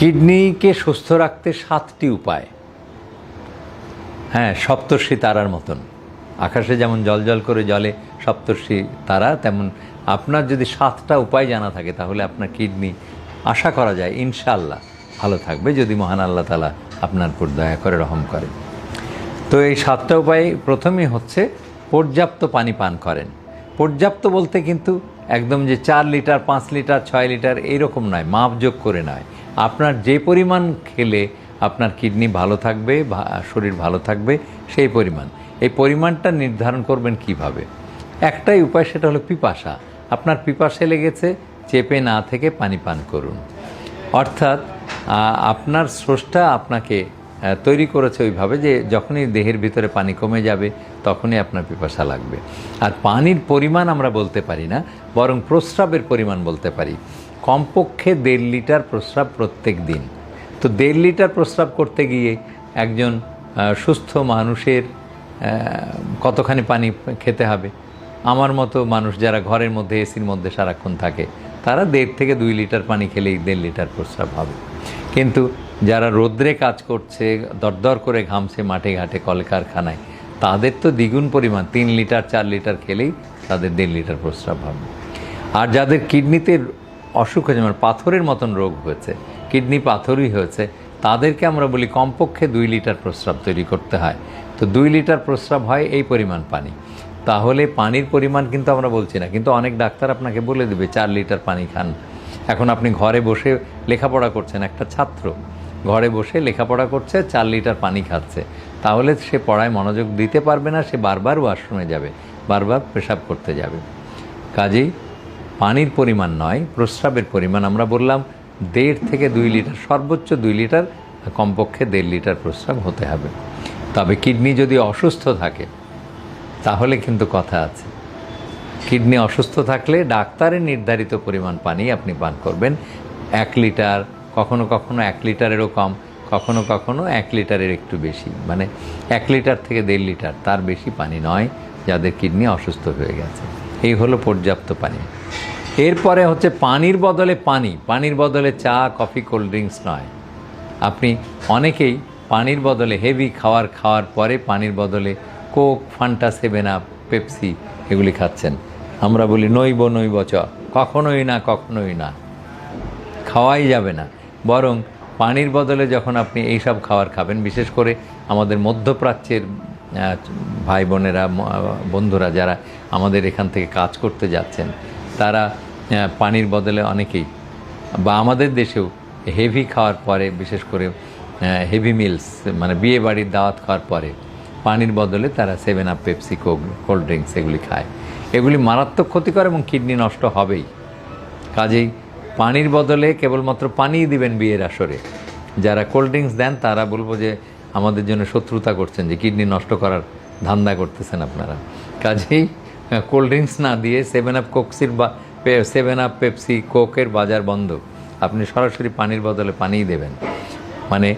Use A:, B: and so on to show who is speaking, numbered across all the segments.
A: কিডনিকে সুস্থ রাখতে 7টি উপায়। হ্যাঁ, সপ্তর্ষি তারার মতন। আকাশে যেমন জল করে জলে সপ্তর্ষি তারা, তেমন আপনার যদি 7টা উপায় জানা থাকে তাহলে আপনার কিডনি আশা করা যায় ইনশাআল্লাহ ভালো থাকবে, যদি মহান আল্লাহ তাআলা আপনার উপর দয়া করে রহম করে। তো এই 7টা উপায় প্রথমেই হচ্ছে পর্যাপ্ত পানি পান করেন। পর্যাপ্ত বলতে কিন্তু একদম যে 4 লিটার 5 লিটার 6 লিটার এইরকম নয়, মাপযোগ করে নয়। আপনার যে পরিমাণ খেলে আপনার কিডনি ভালো থাকবে, শরীর ভালো থাকবে, সেই পরিমাণ। এই পরিমাণটা নির্ধারণ করবেন কিভাবে? একটাই উপায়, সেটা হলো পিপাসা। আপনার পিপাসে লেগেছে, চেপে না থেকে পানি পান করুন। অর্থাৎ আপনার স্রষ্টা আপনাকে তৈরি করেছে ওইভাবে যে যখনই দেহের ভিতরে পানি কমে যাবে তখনই আপনার পিপাসা লাগবে। আর পানির পরিমাণ আমরা বলতে পারি না, বরং প্রস্রাবের পরিমাণ বলতে পারি। কমপক্ষে 1.5 লিটার প্রস্রাব প্রত্যেক দিন। তো 1.5 লিটার প্রস্রাব করতে গিয়ে একজন সুস্থ মানুষের কতখানি পানি খেতে হবে? আমার মতো মানুষ যারা ঘরের মধ্যে এসির মধ্যে সারাক্ষণ থাকে, তারা 1.5 থেকে 2 লিটার পানি খেলেই 1.5 লিটার প্রস্রাব হবে। কিন্তু যারা রোদ্রে কাজ করছে, দরদর করে ঘামছে মাঠে ঘাটে কলকারখানায়, তাদের তো দ্বিগুণ পরিমাণ, 3 লিটার 4 লিটার খেলেই তাদের 1.5 লিটার প্রস্রাব হবে। আর যাদের কিডনিতে অসুখ হয়েছে, মানে পাথরের মতন রোগ হয়েছে, কিডনি পাথরই হয়েছে, তাদেরকে আমরা বলি কমপক্ষে 2 লিটার প্রস্রাব তৈরি করতে হয়। তো 2 লিটার প্রস্রাব হয় এই পরিমাণ পানি। তাহলে পানির পরিমাণ কিন্তু আমরা বলছি না, কিন্তু অনেক ডাক্তার আপনাকে বলে দেবে 4 লিটার পানি খান। এখন আপনি ঘরে বসে লেখাপড়া করছেন, একটা ছাত্র ঘরে বসে লেখাপড়া করছে, 4 লিটার পানি খাচ্ছে, তাহলে সে পড়ায় মনোযোগ দিতে পারবে না, সে বারবার ওয়াশরুমে যাবে, বারবার পেশাব করতে যাবে। কাজেই পানির পরিমাণ নয়, প্রস্রাবের পরিমাণ। আমরা বললাম 1.5 থেকে 2 লিটার, সর্বোচ্চ 2 লিটার, কমপক্ষে 1.5 লিটার প্রস্রাব হতে হবে। তবে কিডনি যদি অসুস্থ থাকে তাহলে কিন্তু কথা আছে। কিডনি অসুস্থ থাকলে ডাক্তারের নির্ধারিত পরিমাণ পানি আপনি পান করবেন। 1 লিটার, কখনো কখনো 1 লিটারেরও কম, কখনো কখনো 1 লিটারের একটু বেশি, মানে 1 লিটার থেকে 1.5 লিটার, তার বেশি পানি নয় যাদের কিডনি অসুস্থ হয়ে গেছে। এই হলো পর্যাপ্ত পানি। এরপরে হচ্ছে পানির বদলে পানি, পানির বদলে চা, কফি, কোল্ড ড্রিঙ্কস নয়। আপনি অনেকেই পানির বদলে হেভি খাওয়ার পরে পানির বদলে কোক, ফান্টা, 7 আপ, পেপসি এগুলি খাচ্ছেন। আমরা বলি নইব চ, কখনোই না, কখনোই না, খাওয়াই যাবে না। বরং পানির বদলে যখন আপনি এইসব খাবার খাবেন, বিশেষ করে আমাদের মধ্যপ্রাচ্যের ভাই বোনেরা, বন্ধুরা যারা আমাদের এখান থেকে কাজ করতে যাচ্ছেন, তারা পানির বদলে অনেকেই, বা আমাদের দেশেও হেভি খাওয়ার পরে, বিশেষ করে হেভি মিলস, মানে বিয়ে বাড়ির দাওয়াত খাওয়ার পরে পানির বদলে তারা 7 up, Pepsi, Coke, cold drinks এগুলি খায়। এগুলি মারাত্মক ক্ষতিকর এবং কিডনি নষ্ট হবেই। কাজেই পানির বদলে কেবলমাত্র পানিই দিবেন বিয়ের আসরে। যারা কোল্ড ড্রিঙ্কস দেন তারা বলবো যে আমাদের জন্য শত্রুতা করছেন, যে কিডনি নষ্ট করার ধান্দা করতেছেন আপনারা। কাজেই কোল্ড ড্রিঙ্কস না দিয়ে 7 আপ, কোকসির বা 7 আপ, পেপসি, কোকের বাজার বন্ধ। আপনি সরাসরি পানির বদলে পানিই দেবেন। মানে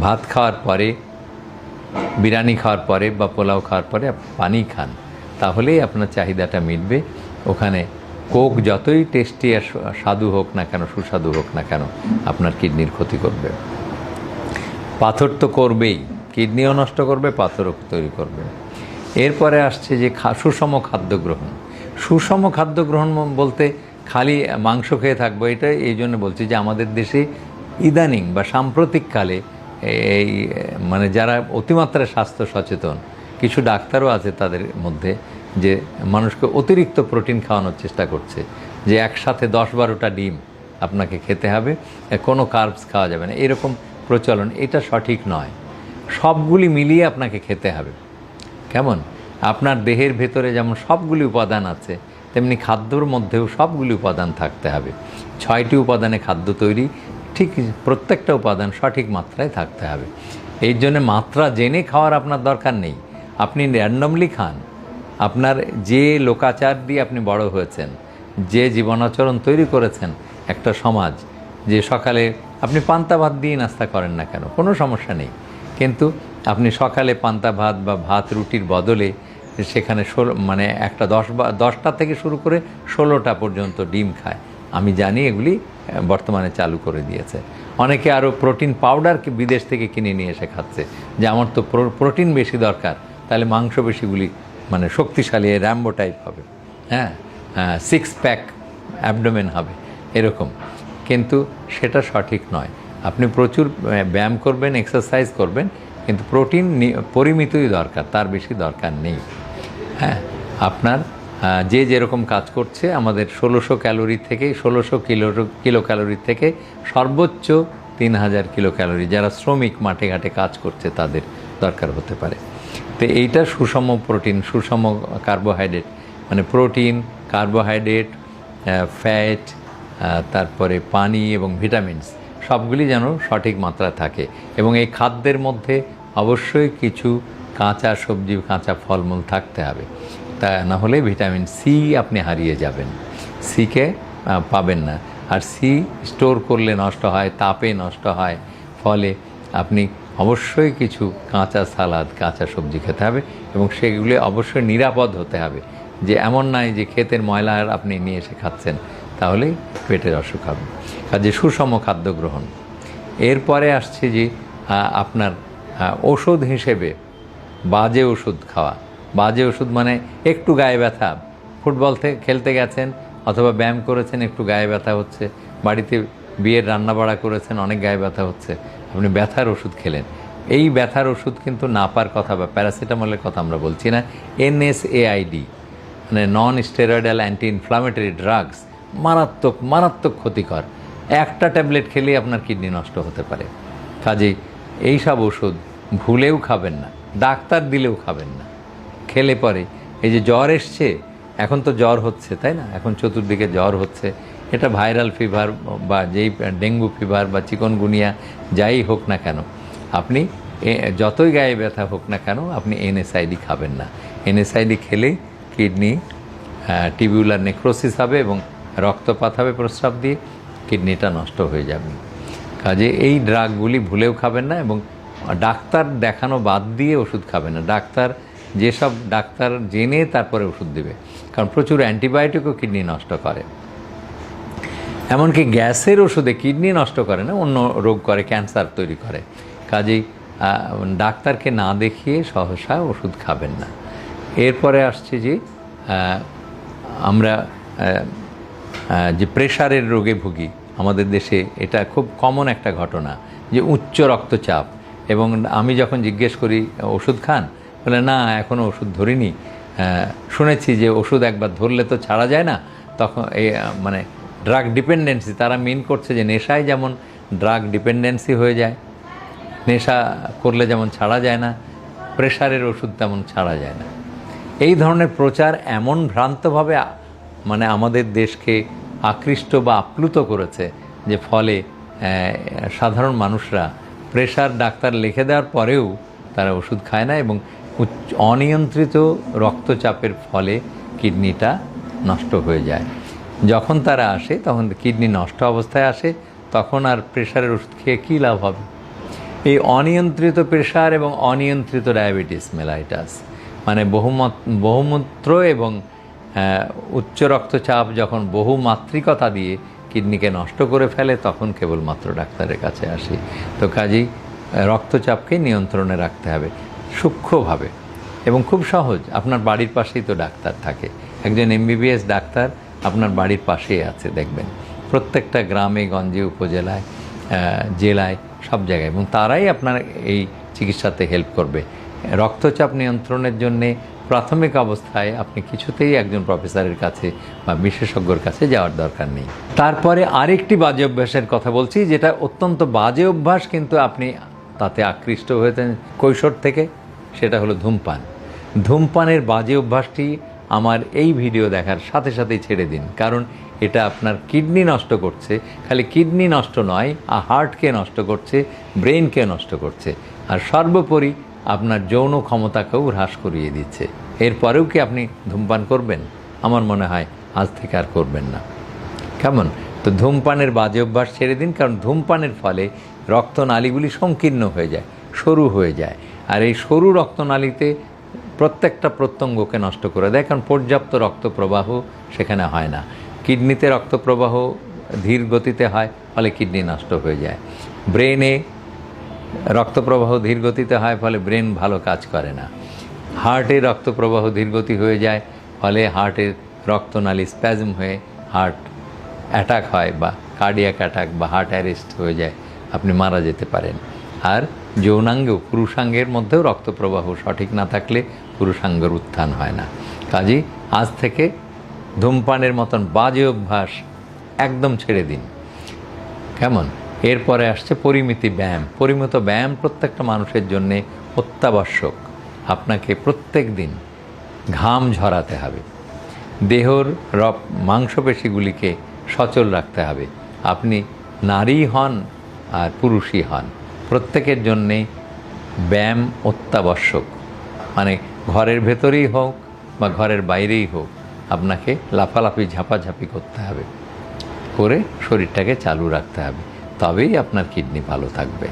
A: ভাত খাওয়ার পরে, বিরিয়ানি খাওয়ার পরে বা পোলাও খাওয়ার পরে পানি খান, তাহলেই আপনার চাহিদাটা মিটবে। ওখানে কোক যতই টেস্টি আর স্বাদু হোক না কেন, সুস্বাদু হোক না কেন, আপনার কিডনির ক্ষতি করবে। পাথর তো করবেই, কিডনিও নষ্ট করবে, পাথরও তৈরি করবে। এরপরে আসছে যে সুষম খাদ্য গ্রহণ। সুষম খাদ্য গ্রহণ বলতে খালি মাংস খেয়ে থাকবো এটা এই জন্য বলছি যে আমাদের দেশে ইদানিং বা সাম্প্রতিককালে এই মানে যারা অতিমাত্রায় স্বাস্থ্য সচেতন, কিছু ডাক্তারও আছে তাদের মধ্যে, যে মানুষকে অতিরিক্ত প্রোটিন খাওয়ানোর চেষ্টা করছে, যে একসাথে 10-12টা ডিম আপনাকে খেতে হবে, কোনো কার্বস খাওয়া যাবে না, এরকম প্রচলন। এটা সঠিক নয়। সবগুলি মিলিয়ে আপনাকে খেতে হবে। কেমন? আপনার দেহের ভেতরে যেমন সবগুলি উপাদান আছে, তেমনি খাদ্যর মধ্যেও সবগুলি উপাদান থাকতে হবে। 6টি উপাদানে খাদ্য তৈরি, ঠিক প্রত্যেকটা উপাদান সঠিক মাত্রায় থাকতে হবে। এই জন্য মাত্রা জেনে খাওয়ার আপনার দরকার নেই। আপনি র্যান্ডমলি খান। আপনার যে লোকাচার দিয়ে আপনি বড় হয়েছেন, যে জীবনাচরণ তৈরি করেছেন একটা সমাজ, যে সকালে আপনি পান্তা ভাত দিয়ে নাস্তা করেন না কেন, কোনো সমস্যা নেই, কিন্তু আপনি সকালে পান্তা ভাত বা ভাত রুটির বদলে সেখানে মানে একটা 10টা থেকে শুরু করে 16টা পর্যন্ত ডিম খায়। আমি জানি এগুলি বর্তমানে চালু করে দিয়েছে। অনেকে আরও প্রোটিন পাউডার বিদেশ থেকে কিনে নিয়ে এসে খাচ্ছে, যে আমার তো প্রোটিন বেশি দরকার, তাহলে মাংসপেশিগুলি মানে শক্তিশালী র্যাম্বো টাইপ হবে, হ্যাঁ, 6 প্যাক অ্যাবডোমেন হবে এরকম। কিন্তু সেটা সঠিক নয়। আপনি প্রচুর ব্যায়াম করবেন, এক্সারসাইজ করবেন, কিন্তু প্রোটিন পরিমিতই দরকার, তার বেশি দরকার নেই। হ্যাঁ, আপনার যে যেরকম কাজ করছে, আমাদের 1600 ক্যালোরি থেকে 1600 কিলো ক্যালোরি থেকে সর্বোচ্চ 3000 কিলো ক্যালোরি যারা শ্রমিক মাঠে ঘাটে কাজ করছে তাদের দরকার হতে পারে। তো এইটা সুষম প্রোটিন, সুষম কার্বোহাইড্রেট, মানে প্রোটিন, কার্বোহাইড্রেট, ফ্যাট, তারপরে পানি এবং ভিটামিনস সবগুলি যেন সঠিক মাত্রা থাকে। এবং এই খাদ্যের মধ্যে অবশ্যই কিছু কাঁচা সবজি, কাঁচা ফলমূল থাকতে হবে, তা না হলে ভিটামিন সি আপনি হারিয়ে যাবেন, সিকে পাবেন না। আর সি স্টোর করলে নষ্ট হয়, তাপে নষ্ট হয়, ফলে আপনি অবশ্যই কিছু কাঁচা সালাদ, কাঁচা সবজি খেতে হবে, এবং সেগুলি অবশ্যই নিরাপদ হতে হবে, যে এমন নয় যে ক্ষেতের ময়লা আপনি নিয়ে এসে খাচ্ছেন, তাহলেই পেটের অসুখ হবে। কাজে সুষম খাদ্য গ্রহণ। এরপরে আসছে যে আপনার ওষুধ হিসেবে বাজে ওষুধ খাওয়া। বাজে ওষুধ মানে একটু গায়ে ব্যথা, ফুটবল খেলতে গেছেন অথবা ব্যায়াম করেছেন, একটু গায়ে ব্যথা হচ্ছে, বাড়িতে বিয়ের রান্নাবাড়া করেছেন, অনেক গায়ে ব্যথা হচ্ছে, আপনি ব্যথার ওষুধ খেলেন। এই ব্যথার ওষুধ কিন্তু নাপার কথা বা প্যারাসিটামলের কথা আমরা বলছি না, NSAID মানে non steroidal anti inflammatory drugs, মারাত্মক মারাত্মক ক্ষতিকর। একটা ট্যাবলেট খেলেই আপনার কিডনি নষ্ট হতে পারে। কাজেই এইসব ওষুধ ভুলেও খাবেন না, ডাক্তার দিলেও খাবেন না। খেলে পরে এই যে জ্বর এসছে, এখন তো জ্বর হচ্ছে, তাই না, এখন চতুর্দিকে জ্বর হচ্ছে, এটা ভাইরাল ফিভার বা যেই ডেঙ্গু ফিভার বা চিকনগুনিয়া যাই হোক না কেন, আপনি যতই গায়ে ব্যথা হোক না কেন, আপনি NSAID খাবেন না। NSAID খেলেই কিডনি টিবিউলার নেক্রোসিস হবে এবং রক্তপাত হবে প্রস্রাব দিয়ে, কিডনিটা নষ্ট হয়ে যাবে। কাজে এই ড্রাগগুলি ভুলেও খাবেন না, এবং ডাক্তার দেখানো বাদ দিয়ে ওষুধ খাবেন না। যেসব ডাক্তার জেনে তারপরে ওষুধ দেবে, কারণ প্রচুর অ্যান্টিবায়োটিকও কিডনি নষ্ট করে। এমনকি গ্যাসের ওষুধে কিডনি নষ্ট করে না, অন্য রোগ করে, ক্যান্সার তৈরি করে। কাজেই ডাক্তারকে না দেখিয়ে সহসা ওষুধ খাবেন না। এরপরে আসছে যে আমরা যে প্রেশারের রোগে ভুগি আমাদের দেশে, এটা খুব কমন একটা ঘটনা, যে উচ্চ রক্তচাপ। এবং আমি যখন জিজ্ঞেস করি ওষুধ খান, বলে না এখনও ওষুধ ধরিনি, শুনেছি যে ওষুধ একবার ধরলে তো ছাড়া যায় না। তখন এই মানে ড্রাগ ডিপেন্ডেন্সি, তারা মিন করছে যে নেশায় যেমন ড্রাগ ডিপেন্ডেন্সি হয়ে যায়, নেশা করলে যেমন ছাড়া যায় না, প্রেশারের ওষুধ তেমন ছাড়া যায় না। এই ধরনের প্রচার এমন ভ্রান্তভাবে মানে আমাদের দেশকে আকৃষ্ট বা আপ্লুত করেছে, যে ফলে সাধারণ মানুষরা প্রেশার ডাক্তার লিখে দেওয়ার পরেও তারা ওষুধ খায় না, এবং অনিয়ন্ত্রিত রক্তচাপের ফলে কিডনিটা নষ্ট হয়ে যায়। যখন তারা আসে তখন কিডনি নষ্ট অবস্থায় আসে, তখন আর প্রেশারের ওষুধ খেয়ে কী লাভ হবে। এই অনিয়ন্ত্রিত প্রেশার এবং অনিয়ন্ত্রিত ডায়াবেটিস মেলাইটাস মানে বহুমূত্র এবং উচ্চ রক্তচাপ যখন বহুমাত্রিকতা দিয়ে কিডনিকে নষ্ট করে ফেলে, তখন কেবলমাত্র ডাক্তারের কাছে আসি। তো কাজেই রক্তচাপকে নিয়ন্ত্রণে রাখতে হবে সূক্ষ্মভাবে, এবং খুব সহজ। আপনার বাড়ির পাশেই তো ডাক্তার থাকে, একজন MBBS ডাক্তার আপনার বাড়ির পাশেই আছে, দেখবেন প্রত্যেকটা গ্রামে গঞ্জে, উপজেলায়, জেলায়, সব জায়গায়, এবং তারাই আপনার এই চিকিৎসাতে হেল্প করবে। রক্তচাপ নিয়ন্ত্রণের জন্যে প্রাথমিক অবস্থায় আপনি কিছুতেই একজন প্রফেসরের কাছে বা বিশেষজ্ঞর কাছে যাওয়ার দরকার নেই। তারপরে আরেকটি বাজে অভ্যাসের কথা বলছি, যেটা অত্যন্ত বাজে অভ্যাস, কিন্তু আপনি তাতে আকৃষ্ট হয়েছেন কৈশোর থেকে, সেটা হলো ধূমপান। ধূমপানের বাজে অভ্যাসটি আমার এই ভিডিও দেখার সাথে সাথেই ছেড়ে দিন, কারণ এটা আপনার কিডনি নষ্ট করছে। খালি কিডনি নষ্ট নয়, হার্টকে নষ্ট করছে, ব্রেনকে নষ্ট করছে, আর সর্বোপরি আপনার যৌন ক্ষমতাকেও হ্রাস করিয়ে দিচ্ছে। এরপরেও কি আপনি ধূমপান করবেন? আমার মনে হয় আজ থেকে আর করবেন না। কেমন? তো ধূমপানের বাজে অভ্যাস ছেড়ে দিন, কারণ ধূমপানের ফলে রক্তনালীগুলি সংকীর্ণ হয়ে যায়, সরু হয়ে যায়, আর এই সরু রক্তনালীতে প্রত্যেকটা প্রত্যঙ্গকে নষ্ট করে দেয়, কারণ পর্যাপ্ত রক্ত প্রবাহ সেখানে হয় না। কিডনিতে রক্ত প্রবাহ ধীর গতিতে হয়, ফলে কিডনি নষ্ট হয়ে যায়। ব্রেনে রক্তপ্রবাহ ধীর গতিতে হয়, ফলে ব্রেন ভালো কাজ করে না। হার্টে রক্তপ্রবাহ ধীরগতি হয়ে যায়, ফলে হার্টের রক্তনালী স্প্যাজম হয়ে হার্ট অ্যাটাক হয়, বা কার্ডিয়াক অ্যাটাক বা হার্ট অ্যারেস্ট হয়ে যায়, আপনি মারা যেতে পারেন। আর যৌনাঙ্গেও, পুরুষাঙ্গের মধ্যেও রক্তপ্রবাহ সঠিক না থাকলে পুরুষাঙ্গের উত্থান হয় না। কাজেই আজ থেকে ধূমপানের মতন বাজে অভ্যাস একদম ছেড়ে দিন। কেমন? এরপরে আসছে পরিমিতি ব্যায়াম। পরিমিত ব্যায়াম প্রত্যেকটা মানুষের জন্যে অত্যাবশ্যক। আপনাকে প্রত্যেক দিন ঘাম ঝরাতে হবে, দেহর মাংসপেশিগুলিকে সচল রাখতে হবে। আপনি নারী হন আর পুরুষই হন, প্রত্যেকের জন্যে ব্যায়াম অত্যাবশ্যক। মানে ঘরের ভেতরেই হোক বা ঘরের বাইরেই হোক, আপনাকে লাফালাফি ঝাঁপাঝাঁপি করতে হবে, করে শরীরটাকে চালু রাখতে হবে, তবেই আপনার কিডনি ভালো থাকবে।